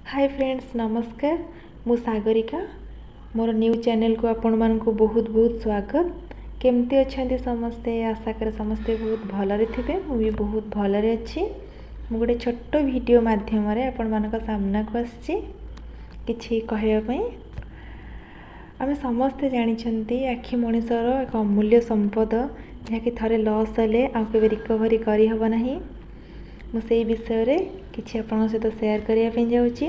Hi friends नमस्कार मु Sagarika more new channel को आपण मानक बहुत बहुत स्वागत। केमती अच्छा समस्ते आशा कर समस्ते बहुत भलरे थे मुझे बहुत भलरे अच्छी मु गोटे छोट वीडियो माध्यम आपण मान सामना को आसी किछि कहवाई। आम समस्ते जानते आखि मनीषर एक अमूल्य संपद जहाँकि थरे लॉस हेले आउ के रिकवरी करी हबो नाही। मुझे विषय रे किछि आपन सहित शेयर करने जाऊँगी।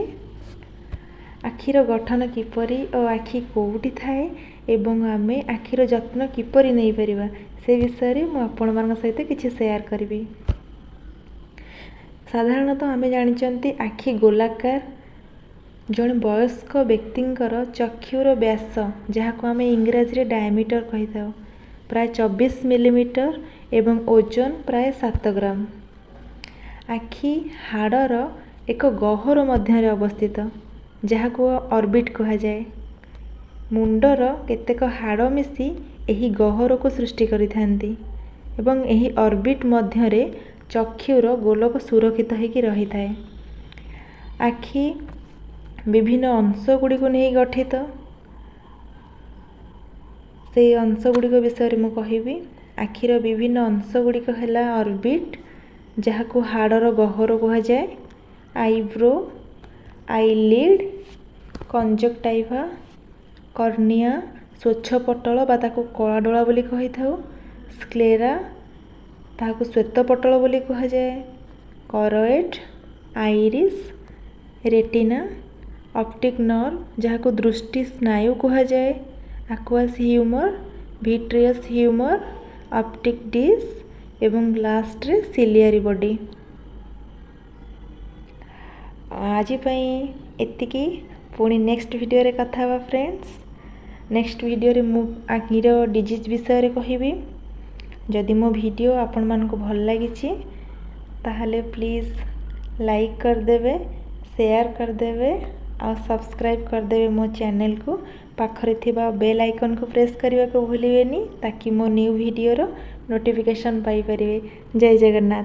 आखिर गठन किपरि और आखि कोउटी थाए एवं आमे आखिर जत्न किपरि नहीं परिबा से विषय रे मु आपन मान सहित किछि शेयर करी। साधारणतः आमे जानते आखि गोलाकार जड़े वयस्क व्यक्तिंकर चक्षुर व्यास जहाँ को आमे इंग्राजी रे डायमीटर कही था प्राय 24 मिलीमीटर एवं ओजन प्राय 7 ग्राम। आखि हाड़र एक गहर मध्य अवस्थित जहाँ को ऑर्बिट कहा जाए। मुंडर केतेक हाड़ मिसी एही गहर को सृष्टि करिथांती एवं एही ऑर्बिट मध्य रे चक्षुर गोलक सुरक्षित होकर रही थाए। आखि विभिन्न अंश गुड़ी को नहीं गठित से अंश गुड़ी विषय में कहबी। आखिर विभिन्न अंश गुड़िक है ऑर्बिट जहाँ को हाड़र गहर कहा जाए, आईब्रो, आईलिड, कंजक्टाइवा, कर्निया, स्वच्छपटल बा ताको कला डोला बोली कही था, स्क्लेरा ताको श्वेतपटल बोली कहा जाए, choroid, iris, retina, optic nerve जहाँ को दृष्टि स्नायु कहा जाए, aqueous humour, vitreous humour, optic disc एवं लास्ट रे सिलियरी बॉडी। आज एतिकी पुणी नेक्स्ट वीडियो रे कथा हवा फ्रेंड्स। नेक्स्ट वीडियो रे मु आखिर डिजीज विषय रे कहबी। जदि मो वीडियो आपण मान को भल लगी ताहले प्लीज़ लाइक कर देवे, शेयर कर देवे और सब्सक्राइब कर देवे मो चैनल को। पाखरे थिबा बेल आइकन को प्रेस करने को भूलिएनि ताकि मो न्यू वीडियो रो नोटिफिकेशन पाई परिवे। जय जगन्नाथ।